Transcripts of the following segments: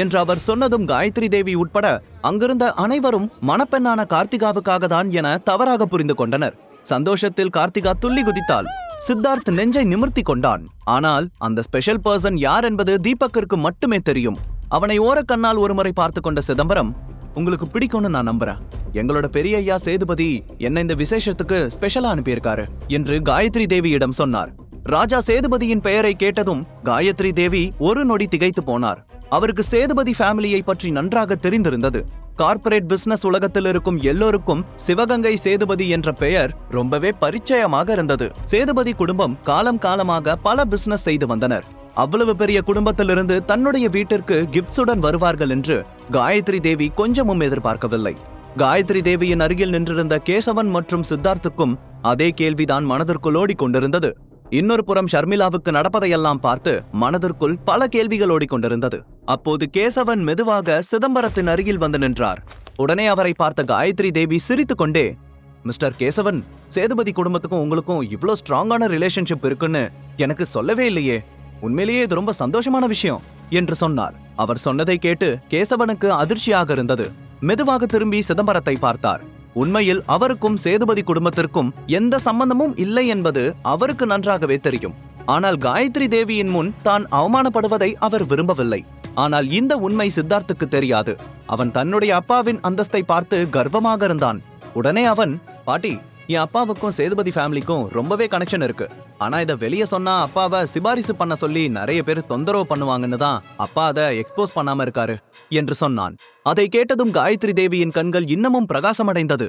என்று அவர் சொன்னதும் காயத்ரி தேவி உட்பட அங்கிருந்த அனைவரும் மணப்பெண்ணான கார்த்திகாவுக்காக தான் என தவறாக புரிந்து கொண்டனர். சந்தோஷத்தில் கார்த்திகா துள்ளி குதித்தாள். சித்தார்த் நெஞ்சை நிமிர்த்தி கொண்டான். ஆனால் அந்த ஸ்பெஷல் பர்சன் யார் என்பது தீபக்கிற்கு மட்டுமே தெரியும். அவனை ஓரக்கண்ணால் ஒருமுறை பார்த்து கொண்ட சிதம்பரம், உங்களுக்கு பிடிக்கும்னு நான் நம்புறேன். எங்களோட பெரிய ஐயா சேதுபதி என்ன இந்த விசேஷத்துக்கு ஸ்பெஷலா அனுப்பியிருக்காரு என்று காயத்ரி தேவியிடம் சொன்னார். ராஜா சேதுபதியின் பெயரை கேட்டதும் காயத்ரி தேவி ஒரு நொடி திகைத்து போனார். அவருக்கு சேதுபதி ஃபேமிலியை பற்றி நன்றாக தெரிந்திருந்தது. கார்ப்பரேட் பிசினஸ் உலகத்தில் இருக்கும் எல்லோருக்கும் சிவகங்கை சேதுபதி என்ற பெயர் ரொம்பவே பரிச்சயமாக இருந்தது. சேதுபதி குடும்பம் காலம் காலமாக பல பிசினஸ் செய்து வந்தனர். அவ்வளவு பெரிய குடும்பத்திலிருந்து தன்னுடைய வீட்டிற்கு கிஃப்ட்ஸுடன் வருவார்கள் என்று காயத்ரி தேவி கொஞ்சமும் எதிர்பார்க்கவில்லை. காயத்ரி தேவியின் அருகில் நின்றிருந்த கேசவன் மற்றும் சித்தார்த்துக்கும் அதே கேள்விதான் மனதிற்குள் ஓடிக்கொண்டிருந்தது. இன்னொரு புறம் ஷர்மிளாவுக்கு நடப்பதையெல்லாம் பார்த்து மனதிற்குள் பல கேள்விகள் ஓடிக்கொண்டிருந்தது. அப்போது கேசவன் மெதுவாக சிதம்பரத்தின் அருகில் வந்து நின்றார். உடனே அவரை பார்த்த காயத்ரி தேவி சிரித்துக் கொண்டே, மிஸ்டர் கேசவன், சேதுபதி குடும்பத்துக்கும் உங்களுக்கும் இவ்ளோ ஸ்ட்ராங்கான ரிலேஷன்ஷிப் இருக்குன்னு எனக்கு சொல்லவே இல்லையே. உண்மையிலேயே இது ரொம்ப சந்தோஷமான விஷயம் என்று சொன்னார். அவர் சொன்னதை கேட்டு கேசவனுக்கு அதிர்ச்சியாக இருந்தது. மெதுவாக திரும்பி சிதம்பரத்தை பார்த்தார். உண்மையில் அவருக்கும் சேதுபதி குடும்பத்திற்கும் எந்த சம்பந்தமும் இல்லை என்பது அவருக்கு நன்றாகவே தெரியும். ஆனால் காயத்ரி தேவியின் முன் தான் அவமானப்படுவதை அவர் விரும்பவில்லை. ஆனால் இந்த உண்மை சித்தார்த்துக்கு தெரியாது. அவன் தன்னுடைய அப்பாவின் அந்தஸ்தை பார்த்து கர்வமாக இருந்தான். உடனே அவன், பாட்டி, என் அப்பாவுக்கும் சேதுபதி ஃபேமிலிக்கும் ரொம்பவே கனெக்ஷன் இருக்கு. ஆனா இதை வெளியே சொன்னா அப்பாவை சிபாரிசு பண்ண சொல்லி நிறைய பேர் தொந்தரவு பண்ணுவாங்கன்னு தான் அப்பா அதை எக்ஸ்போஸ் பண்ணாம இருக்காரு என்று சொன்னான். அதை கேட்டதும் காயத்ரி தேவியின் கண்கள் இன்னமும் பிரகாசமடைந்தது.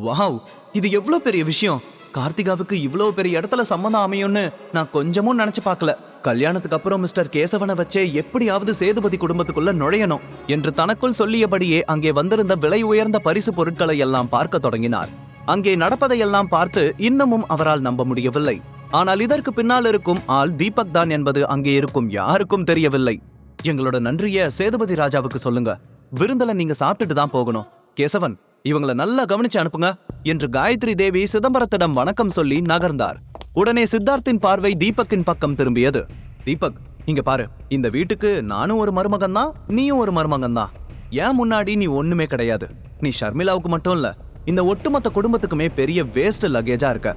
வாவ், இது எவ்வளவு பெரிய விஷயம்! கார்த்திகாவுக்கு இவ்வளவு பெரிய இடத்துல சம்மந்தம் அமையும்னு நான் கொஞ்சமும் நினைச்சு பார்க்கல. கல்யாணத்துக்கு அப்புறம் மிஸ்டர் கேசவனை வச்சே எப்படியாவது சேதுபதி குடும்பத்துக்குள்ள நுழையணும் என்று தனக்குள் சொல்லியபடியே அங்கே வந்திருந்த விலை உயர்ந்த பரிசு பொருட்களை எல்லாம் பார்க்க தொடங்கினார். அங்கே நடப்பதையெல்லாம் பார்த்து இன்னமும் அவரால் நம்ப முடியவில்லை. ஆனால் இதற்கு பின்னால் இருக்கும் ஆள் தீபக் தான் என்பது அங்கே இருக்கும் யாருக்கும் தெரியவில்லை. எங்களோட நன்றிய சேதுபதி ராஜாவுக்கு சொல்லுங்க. விருந்தல நீங்க சாப்பிட்டுட்டு தான் போகணும். கேசவன், இவங்களை நல்லா கவனிச்சு அனுப்புங்க என்று காயத்ரி தேவி சிதம்பரத்திடம் வணக்கம் சொல்லி நகர்ந்தார். உடனே சித்தார்த்தின் பார்வை தீபக்கின் பக்கம் திரும்பியது. தீபக், இங்க பாரு, இந்த வீட்டுக்கு நானும் ஒரு மருமகன் தான், நீயும் ஒரு மருமகன் தான். ஏன் முன்னாடி நீ ஒண்ணுமே கிடையாது. நீ ஷர்மிளாவுக்கு மட்டும் இல்ல, இந்த ஒட்டுமொத்த குடும்பத்துக்குமே பெரிய வேஸ்ட் லக்கேஜா இருக்க.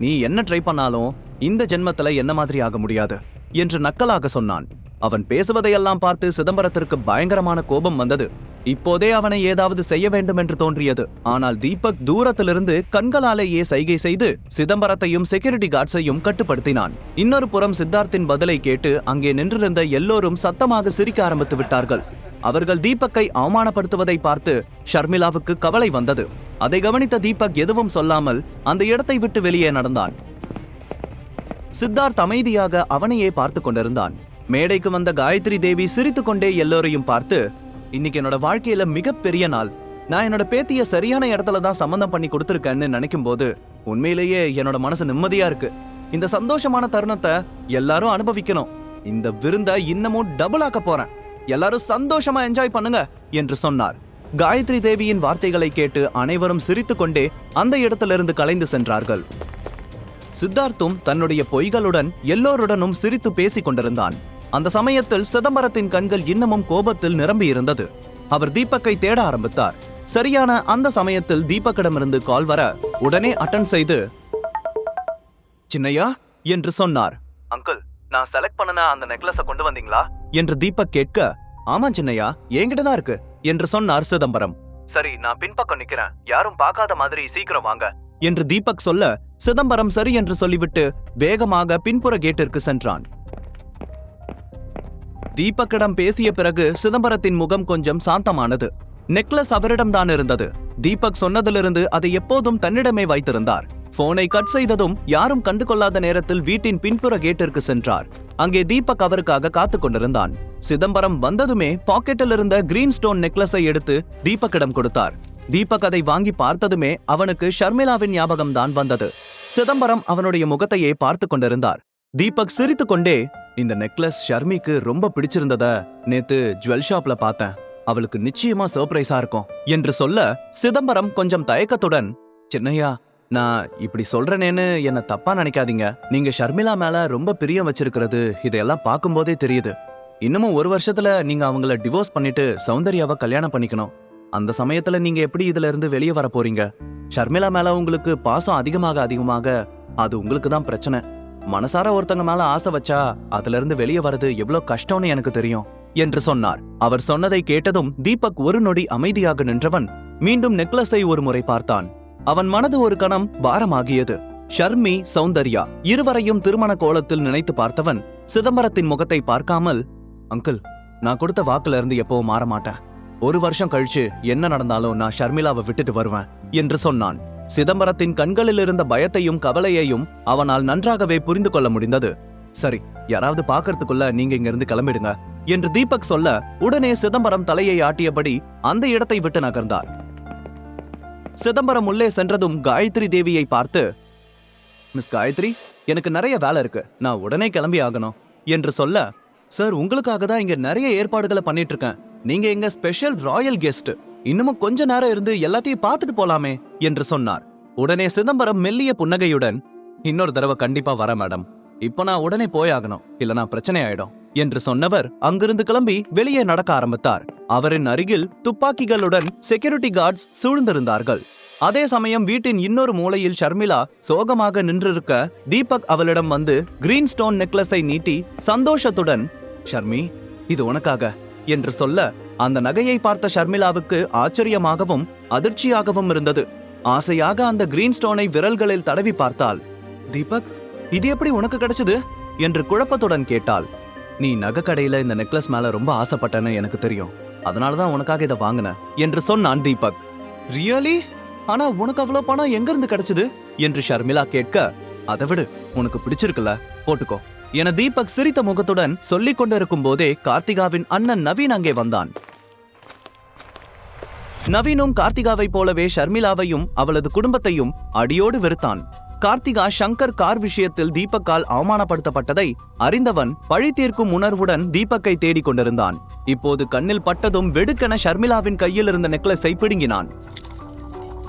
நீ என்ன ட்ரை பண்ணாலும் இந்த ஜென்மத்துல என்ன மாதிரி ஆக முடியாது என்று நக்கலாக சொன்னான். அவன் பேசுவதையெல்லாம் பார்த்து சிதம்பரத்திற்கு பயங்கரமான கோபம் வந்தது. இப்போதே அவனை ஏதாவது செய்ய வேண்டும் என்று தோன்றியது. ஆனால் தீபக் தூரத்திலிருந்து கண்களாலேயே சைகை செய்து சிதம்பரத்தையும் செக்யூரிட்டி கார்ட்ஸையும் கட்டுப்படுத்தினான். இன்னொரு புறம் சித்தார்த்தின் பதிலை கேட்டு அங்கே நின்றிருந்த எல்லோரும் சத்தமாக சிரிக்க ஆரம்பித்து விட்டார்கள். அவர்கள் தீபக்கை அவமானப்படுத்துவதை பார்த்து ஷர்மிளாவுக்கு கவலை வந்தது. அதை கவனித்த தீபக் எதுவும் சொல்லாமல் அந்த இடத்தை விட்டு வெளியே நடந்தான். சித்தார்த் அமைதியாக அவனையே பார்த்து கொண்டிருந்தான். மேடைக்கு வந்த காயத்ரி தேவி சிரித்து கொண்டே எல்லோரையும் பார்த்து, இன்னைக்கு என்னோட வாழ்க்கையில மிகப்பெரிய நாள். நான் என்னோட பேத்திய சரியான இடத்துல தான் சம்பந்தம் பண்ணி கொடுத்துருக்கேன்னு நினைக்கும் போது உண்மையிலேயே என்னோட மனசு நிம்மதியா இருக்கு. இந்த சந்தோஷமான தருணத்தை எல்லாரும் அனுபவிக்கணும். இந்த விருந்த இன்னமும் டபுள் ஆக்க போறேன். எல்லாரும் சந்தோஷமா என்ஜாய் பண்ணுங்க என்று சொன்னார். காயத்ரி தேவியின் வார்த்தைகளை கேட்டு அனைவரும் சிரித்துக் கொண்டே அந்த இடத்திலிருந்து கலைந்து சென்றார்கள். சித்தார்த்தும் தன்னுடைய பொய்களுடன் எல்லோருடனும் சிரித்து பேசிக் கொண்டிருந்தான். அந்த சமயத்தில் சிதம்பரத்தின் கண்கள் இன்னமும் கோபத்தில் நிரம்பி இருந்தது. அவர் தீபக்கை தேட ஆரம்பித்தார். சரியான அந்த சமயத்தில் தீபக்கிடமிருந்து கால் வர உடனே அட்டன் செய்து, சின்னையா என்று சொன்னார். அங்கிள், நான் செலக்ட் பண்ணன அந்த நெக்லஸை கொண்டு வந்தீங்களா என்று தீபக் கேட்க, ஆமா சின்னையா, என்கிட்டதான் இருக்கு என்று சொன்னார் சிதம்பரம். சரி, நான் பின்பக்கம் நிக்கிறேன், யாரும் பார்க்காத மாதிரி சீக்கிரம் வாங்க என்று தீபக் சொல்ல சிதம்பரம் சரி என்று சொல்லிவிட்டு வேகமாக பின்புற கேட்டிற்கு சென்றான். தீபக்கிடம் பேசிய பிறகு சிதம்பரத்தின் முகம் கொஞ்சம் சாந்தமானது. நெக்லஸ் அவரிடம்தான் இருந்தது. தீபக் சொன்னதிலிருந்து அதை எப்போதும் தன்னிடமே வைத்திருந்தார். போனை கட் செய்ததும் யாரும் கண்டுகொள்ளாத நேரத்தில் வீட்டின் பின்புற கேட்டிற்கு சென்றார். அங்கே தீபக் அவருக்காக காத்து கொண்டிருந்தான். சிதம்பரம் வந்ததுமே பாக்கெட்டில் இருந்த கிரீன் ஸ்டோன் நெக்லஸை எடுத்து தீபக்கிடம் கொடுத்தார். தீபக் அதை வாங்கி பார்த்ததுமே அவனுக்கு ஷர்மிளாவின் ஞாபகம் தான் வந்தது. சிதம்பரம் அவனுடைய முகத்தையே பார்த்து கொண்டிருந்தார். தீபக் சிரித்து கொண்டே, இந்த நெக்லஸ் ஷர்மிக்கு ரொம்ப பிடிச்சிருந்தத நேத்து ஜுவல் ஷாப்ல பார்த்தேன், அவளுக்கு நிச்சயமா சர்ப்ரைஸா இருக்கும் என்று சொல்ல சிதம்பரம் கொஞ்சம் தயக்கத்துடன், சின்னையா, நான் இப்படி சொல்றேனேன்னு என்ன தப்பா நினைக்காதீங்க. நீங்க ஷர்மிளா மேல ரொம்ப பிரியம் வச்சிருக்கிறது இதெல்லாம் பார்க்கும்போதே தெரியுது. இன்னமும் 1 வருஷத்துல நீங்க அவங்கள டிவோர்ஸ் பண்ணிட்டு சௌந்தர்யாவை கல்யாணம் பண்ணிக்கணும். அந்த சமயத்துல நீங்க எப்படி இதுல இருந்து வெளியே வர போறீங்க? ஷர்மிளா மேல உங்களுக்கு பாசம் அதிகமாக அது உங்களுக்கு தான் பிரச்சனை. மனசார ஒருத்தங்க மேல ஆசை வச்சா அதுல இருந்து வெளியே வர்றது எவ்வளவு கஷ்டம்னு எனக்கு தெரியும் என்று சொன்னார். அவர் சொன்னதை கேட்டதும் தீபக் ஒரு நொடி அமைதியாக நின்றவன் மீண்டும் நெக்லஸை ஒரு முறை பார்த்தான். அவன் மனது ஒரு கணம் பாரமாகியது. ஷர்மி, சௌந்தர்யா இருவரையும் திருமண கோலத்தில் நினைத்து பார்த்தவன் சிதம்பரத்தின் முகத்தை பார்க்காமல், அங்கிள், நான் கொடுத்த வாக்குல இருந்து எப்பவும் மாற மாட்டேன். 1 வருஷம் கழிச்சு என்ன நடந்தாலும் நான் ஷர்மிளாவை விட்டுட்டு வருவேன் என்று சொன்னான். சிதம்பரத்தின் கண்களில் இருந்த பயத்தையும் கவலையையும் அவனால் நன்றாகவே புரிந்து கொள்ள முடிந்தது. சரி, யாராவது பாக்கிறதுக்குள்ள நீங்க இங்க இருந்து கிளம்பிடுங்க என்று தீபக் சொல்ல உடனே சிதம்பரம் தலையை ஆட்டியபடி அந்த இடத்தை விட்டு நகர்ந்தார். சிதம்பரம் உள்ளே சென்றதும் காயத்ரி தேவியை பார்த்து, மிஸ் காயத்ரி, எனக்கு நிறைய வேலை இருக்கு, நான் உடனே கிளம்பி ஆகணும் என்று சொல்ல, சார், உங்களுக்காக தான் இங்க நிறைய ஏற்பாடுகளை பண்ணிட்டு இருக்கேன். நீங்க எங்க ஸ்பெஷல் ராயல் கெஸ்ட், இன்னமும் கொஞ்ச நேரம் இருந்து எல்லாத்தையும் பார்த்துட்டு போலாமே என்று சொன்னார். உடனே சிதம்பரம் மெல்லிய புன்னகையுடன், இன்னொரு தடவை கண்டிப்பா வர மேடம், இப்ப நான் உடனே போயாகணும், இல்லனா பிரச்சனை ஆயிடும் என்று சொன்னவர் அங்கிருந்து கிளம்பி வெளியே நடக்க ஆரம்பித்தார். அவரின் அருகில் துப்பாக்கிகளுடன் செக்யூரிட்டி கார்ட்ஸ் சூழ்ந்திருந்தார்கள். அதே சமயம் வீட்டின் இன்னொரு மூலையில் ஷர்மிளா சோகமாக நின்றிருக்க தீபக் அவளிடம் வந்து கிரீன் ஸ்டோன் நெக்லஸை நீட்டி சந்தோஷத்துடன், ஷர்மி, இது உனக்காக என்று சொல்ல அந்த நகையை பார்த்த ஷர்மிளாவுக்கு ஆச்சரியமாகவும் அதிர்ச்சியாகவும் இருந்தது. ஆசையாக அந்த கிரீன் ஸ்டோனை விரல்களில் தடவி பார்த்தாள். தீபக், இது எப்படி உனக்கு கிடைச்சது என்று குழப்பத்துடன் கேட்டாள். நீ நகை கடையில இந்த நெக்லஸ் மேல ரொம்ப ஆசைப்பட்டன்னு எனக்கு தெரியும், அதனாலதான் உனக்காக இதை வாங்கின என்று சொன்னான் தீபக். ரியலி? ஆனா உனக்கு அவ்வளவு பணம் எங்க இருந்து கிடைச்சது என்று ஷர்மிளா கேட்க, அதை விடு, உனக்கு பிடிச்சிருக்குல்ல, போட்டுக்கோ என தீபக் சிரித்த முகத்துடன் சொல்லிக் கொண்டிருக்கும் போதே கார்த்திகாவின் அண்ணன் நவீன் அங்கே வந்தான். நவீனும் கார்த்திகாவை போலவே ஷர்மிளாவையும் அவளது குடும்பத்தையும் அடியோடு வெறுத்தான். கார்த்திகா சங்கர் கார் விஷயத்தில் தீபக்கால் அவமானப்படுத்தப்பட்டதை அறிந்தவன் பழி தீர்க்கும் உணர்வுடன் தீபக்கை தேடிக் கொண்டிருந்தான். இப்போது கண்ணில் பட்டதும் வெடுக்கென ஷர்மிளாவின் கையில் இருந்த நெக்லஸை பிடுங்கினான்.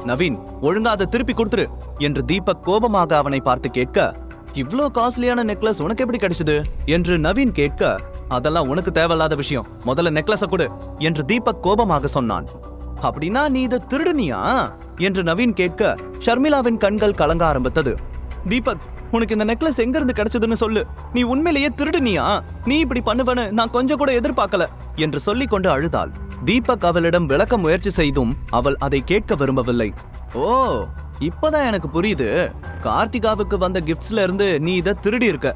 நவீன், ஒழுங்கா அதை திருப்பி கொடுத்துரு என்று தீபக் கோபமாக அவனை பார்த்து கேட்க, இவ்ளோ காஸ்ட்லியான நெக்லஸ் உனக்கு எப்படி கிடைச்சது என்று நவீன் கேட்க, அதெல்லாம் உனக்கு தேவையில்லாத விஷயம், முதல்ல நெக்லஸ கொடு என்று தீபக் கோபமாக சொன்னான். அப்படின்னா நீ இதை திருடுனியா என்று நவீன் கேட்க ஷர்மிளாவின் கண்கள் கலங்க ஆரம்பித்தது. தீபக், உனக்கு இந்த நெக்லஸ் எங்க இருந்து கிடைச்சதுன்னு சொல்லு, நீ உண்மையிலேயே திருடுனியா? நீ இப்படி பண்ணுவன்னு நான் கொஞ்சம் கூட எதிர்பார்க்கல என்று சொல்லிக் கொண்டு அழுதாள். தீபக் அவளிடம் விளக்க முயற்சி செய்தும் அவள் அதை கேட்க விரும்பவில்லை. ஓ, இப்பதான் எனக்கு புரியுது, கார்த்திகாவுக்கு வந்த கிஃப்ட்ஸ்ல இருந்து நீ இதை திருடி இருக்க.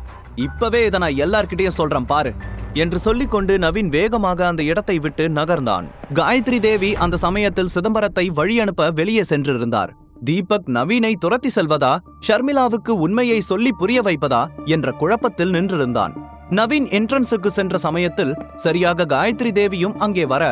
இப்பவே இதை நான் எல்லார்கிட்டையும் சொல்றேன் பாரு என்று சொல்லிக்கொண்டு நவீன் வேகமாக அந்த இடத்தை விட்டு நகர்ந்தான். காயத்ரி தேவி அந்த சமயத்தில் சிதம்பரத்தை வழி அனுப்ப வெளியே சென்றிருந்தார். தீபக் நவீனை துரத்தி செல்வதா, ஷர்மிளாவுக்கு உண்மையை சொல்லி புரிய வைப்பதா என்ற குழப்பத்தில் நின்றிருந்தான். நவீன் என்ட்ரன்ஸுக்கு சென்ற சமயத்தில் சரியாக காயத்ரி தேவியும் அங்கே வர,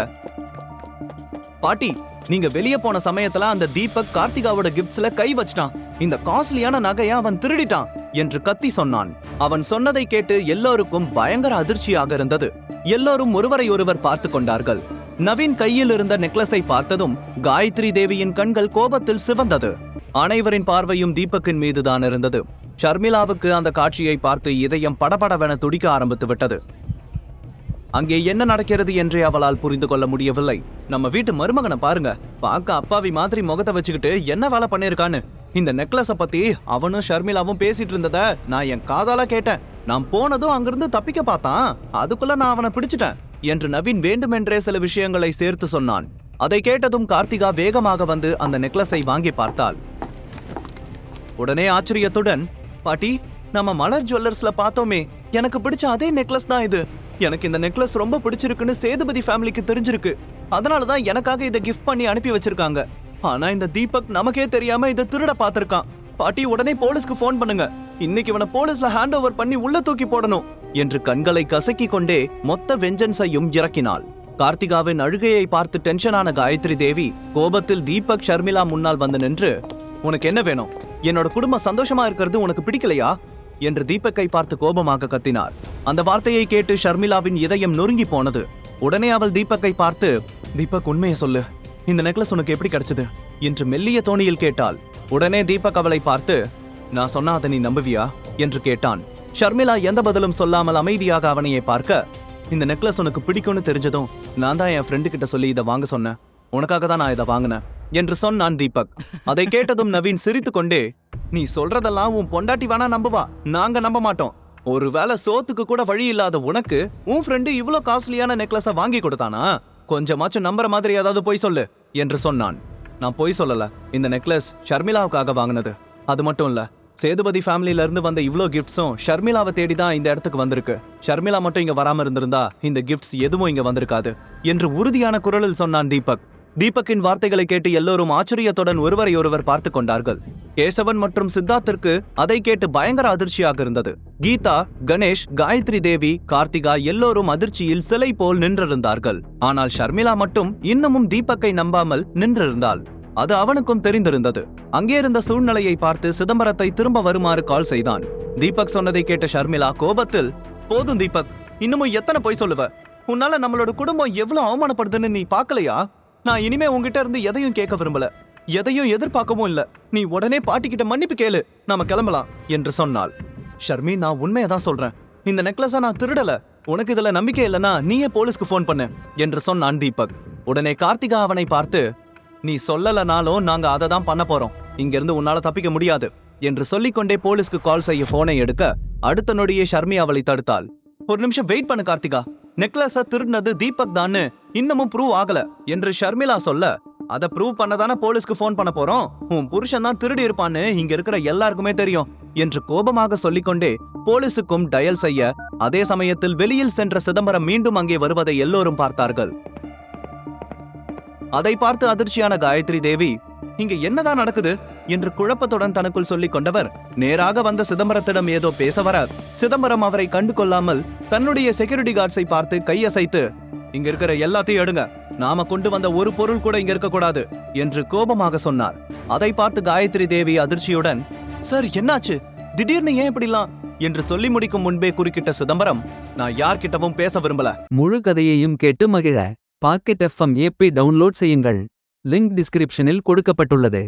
பாட்டி, நீங்க வெளியே போன சமயத்துல அந்த தீபக் கார்த்திகாவோட கிஃப்ட்ஸ்ல கை வச்சிட்டான், இந்த காஸ்ட்லியான நகையை அவன் திருடிட்டான் என்று கத்தி சொன்னான். அவன் சொன்னதை கேட்டு எல்லோருக்கும் பயங்கர அதிர்ச்சியாக இருந்தது. எல்லோரும் ஒருவரை ஒருவர் பார்த்து கொண்டார்கள். நவீன் கையில் இருந்த நெக்லஸை பார்த்ததும் காயத்ரி தேவியின் கண்கள் கோபத்தில் சிவந்தது. அனைவரின் பார்வையும் தீபக்கின் மீதுதான் இருந்தது. ஷர்மிளாவுக்கு அந்த காட்சியை பார்த்து இதயம் படபடவென துடிக்க ஆரம்பித்து விட்டது. அங்கே என்ன நடக்கிறது என்றே அவளால் புரிந்து கொள்ள முடியவில்லை. நம்ம வீட்டு மருமகனை பாருங்க, பார்க்க அப்பாவி மாதிரி முகத்தை வச்சுக்கிட்டு என்ன வேலை பண்ணிருக்கான்னு. இந்த நெக்லஸ பத்தி அவனும் ஷர்மிளாவும் பேசிட்டு இருந்தத நான் என் காதால கேட்டேன். நான் போனதும் அங்கிருந்து தப்பிக்க பார்த்தான், அதுக்குள்ள நான் அவனை பிடிச்சிட்டேன் என்று நவீன் வேண்டுமென்றே சில விஷயங்களை சேர்த்து சொன்னான். அதை கேட்டதும் கார்த்திகா வேகமாக வந்து அந்த நெக்லஸை வாங்கி பார்த்தாள். உடனே ஆச்சரியத்துடன், பாட்டி, நம்ம மலர் ஜுவல்லர்ஸ்ல பார்த்தோமே, எனக்கு பிடிச்ச அதே நெக்லஸ் தான் இது. எனக்கு இந்த நெக்லஸ் ரொம்ப பிடிச்சிருக்குன்னு சேதுபதி ஃபேமிலிக்கு தெரிஞ்சிருக்கு, அதனாலதான் எனக்காக இதை கிஃப்ட் பண்ணி அனுப்பி வச்சிருக்காங்க. ஆனா இந்த தீபக் நமக்கே தெரியாம இதை திருட பார்த்திருக்கான். பாட்டி, உடனே போலீஸ்க்கு போன் பண்ணுங்க, இன்னைக்கு இவனை போலீஸ்ல ஹேண்ட் ஓவர் பண்ணி உள்ள தூக்கி போடணும் என்று கண்களை கசக்கி கொண்டே மொத்த வெஞ்சன்ஸையும் இறக்கினாள். கார்த்திகாவின் அழுகையை பார்த்து டென்ஷனான காயத்ரி தேவி கோபத்தில் தீபக் ஷர்மிளா முன்னால் வந்து நின்று, உனக்கு என்ன வேணும்? என்னோட குடும்பம் சந்தோஷமா இருக்கிறது உனக்கு பிடிக்கலையா என்று தீபக்கை பார்த்து கோபமாக கத்தினார். அந்த வார்த்தையை கேட்டு ஷர்மிளாவின் இதயம் நொறுங்கி போனது. உடனே அவள் தீபக்கை பார்த்து, தீபக், உண்மையை சொல்லு, இந்த நெக்லஸ் உனக்கு எப்படி கிடைச்சது என்று மெல்லிய தோணியில் கேட்டாள். உடனே தீபக் அவளை பார்த்து, நான் சொன்னா அதை நீ நம்புவியா என்று கேட்டான். ஷர்மிளா எந்த பதிலும் சொல்லாமல் அமைதியாக அவனையே பார்க்க, இந்த நெக்லஸ் உனக்கு பிடிக்கும்னு தெரிஞ்சதும் நான் தான் என் ஃப்ரெண்டு கிட்ட சொல்லி இதை வாங்க சொன்னேன். உனக்காக தான் நான் இதை வாங்கினேன் என்று சொன்னான் தீபக். அதை கேட்டதும் நவீன் சிரித்துக்கொண்டே, நீ சொல்றதெல்லாம் உன் பொண்டாட்டி வேணா நம்புவா, நாங்க நம்ப மாட்டோம். ஒருவேளை சோத்துக்கு கூட வழி இல்லாத உனக்கு உன் ஃப்ரெண்டு இவ்ளோ காஸ்ட்லியான நெக்லஸ வாங்கி கொடுத்தானா? கொஞ்சமாச்சும் நம்புற மாதிரி ஏதாவது போய் சொல்லு என்று சொன்னான். நான் போய் சொல்லல. இந்த நெக்லஸ் ஷர்மிளாவுக்காக வாங்கினது. அது மட்டும் இல்ல, சேதுபதி ஃபேமிலில இருந்து வந்த இவ்ளோ கிஃப்ட்ஸும் ஷர்மிளாவை தேடி தான் இந்த இடத்துக்கு வந்திருக்கு. ஷர்மிளா மட்டும் இங்க வராம இருந்திருந்தா இந்த கிஃப்ட்ஸ் எதுவும் இங்க வந்திருக்காது என்று உறுதியான குரலில் சொன்னான் தீபக். தீபக்கின் வார்த்தைகளை கேட்டு எல்லோரும் ஆச்சரியத்துடன் ஒருவரை ஒருவர் பார்த்து கொண்டார்கள். கேசவன் மற்றும் சித்தார்த்திற்கு அதை கேட்டு பயங்கர அதிர்ச்சியாக இருந்தது. கீதா, கணேஷ், காயத்ரி தேவி, கார்த்திகா எல்லோரும் அதிர்ச்சியில் சிலை போல் நின்றிருந்தார்கள். ஆனால் ஷர்மிளா மட்டும் இன்னமும் தீபக்கை நம்பாமல் நின்றிருந்தாள். அது அவனுக்கும் தெரிந்திருந்தது. அங்கே இருந்த சூழ்நிலையை பார்த்து சிதம்பரத்தை திரும்ப வருமாறு கால் செய்தான். தீபக் சொன்னதை கேட்ட ஷர்மிளா கோபத்தில், போதும் தீபக், இன்னமும் எத்தனை பொய் சொல்லுவ? உன்னால நம்மளோட குடும்பம் எவ்வளவு அவமானப்படுதுன்னு நீ பாக்கலையா? நான் இனிமே உங்ககிட்ட இருந்து எதையும் கேட்க விரும்பல, எதையும் எதிர்பார்க்கவும் இல்ல. நீ உடனே பாட்டிக்கிட்ட மன்னிப்பு கேளு, நாம கிளம்பலாம் என்று சொன்னாள். ஷர்மி, நான் உண்மையதான் சொல்றேன். இந்த நெக்லஸ நான் திருடல. உனக்கு இதுல நம்பிக்கை இல்லனா நீயே போலீஸ்க்கு போன் பண்ணு என்று சொன்னான் தீபக். உடனே கார்த்திகா அவனை பார்த்து, நீ சொல்லலனாலும் நாங்க அதை தான் பண்ண போறோம். இங்கிருந்து உன்னால தப்பிக்க முடியாது என்று சொல்லிக்கொண்டே போலீஸ்க்கு கால் செய்ய போனை எடுக்க அடுத்த நொடியே ஷர்மி அவளை தடுத்தாள். ஒரு நிமிஷம் வெயிட் பண்ணு கார்த்திகா, நெக்லஸ திருடினது தீபக் தான் இன்னமும் ப்ரூவ் ஆகல என்று ஷர்மிளா சொல்ல, அதை ப்ரூவ் பண்ணதானே போலீஸ்க்கு போன் பண்ண போறோம். உன் புருஷன் தான் திருடி இருப்பான்னு இங்க இருக்கிற எல்லாருக்குமே தெரியும் என்று கோபமாக சொல்லிக்கொண்டே போலீஸுக்கும் டயல் செய்ய, அதே சமயத்தில் வெளியில் சென்ற சிதம்பரம் மீண்டும் அங்கே வருவதை எல்லோரும் பார்த்தார்கள். அதை பார்த்து அதிர்ச்சியான காயத்ரி தேவி, இங்க என்னதான் நடக்குது என்று குழப்பத்துடன் தனக்குள் சொல்லிக் கொண்டவர் நேராக வந்த சிதம்பரத்திடம் ஏதோ பேச வர, சிதம்பரம் அவரை கண்டு கொள்ளாமல் தன்னுடைய செக்யூரிட்டி கார்ட்ஸை பார்த்து கையசைத்து, இங்க இருக்கிற எல்லாத்தையும் எடுங்க, நாம கொண்டு வந்த ஒரு பொருள் கூட இங்க இருக்கக்கூடாது என்று கோபமாக சொன்னார். அதை பார்த்து காயத்ரி தேவி அதிர்ச்சியுடன், சார் என்னாச்சு, திடீர்னு ஏன் இப்படிலாம் என்று சொல்லி முடிக்கும் முன்பே குறுக்கிட்ட சிதம்பரம், நான் யார்கிட்டவும் பேச விரும்பல. முழு கதையையும் கேட்டு மகிழ பாக்கெட் FM ஆப்பை டவுன்லோட் செய்யுங்கள். லிங்க் டிஸ்கிரிப்ஷனில் கொடுக்கப்பட்டுள்ளது.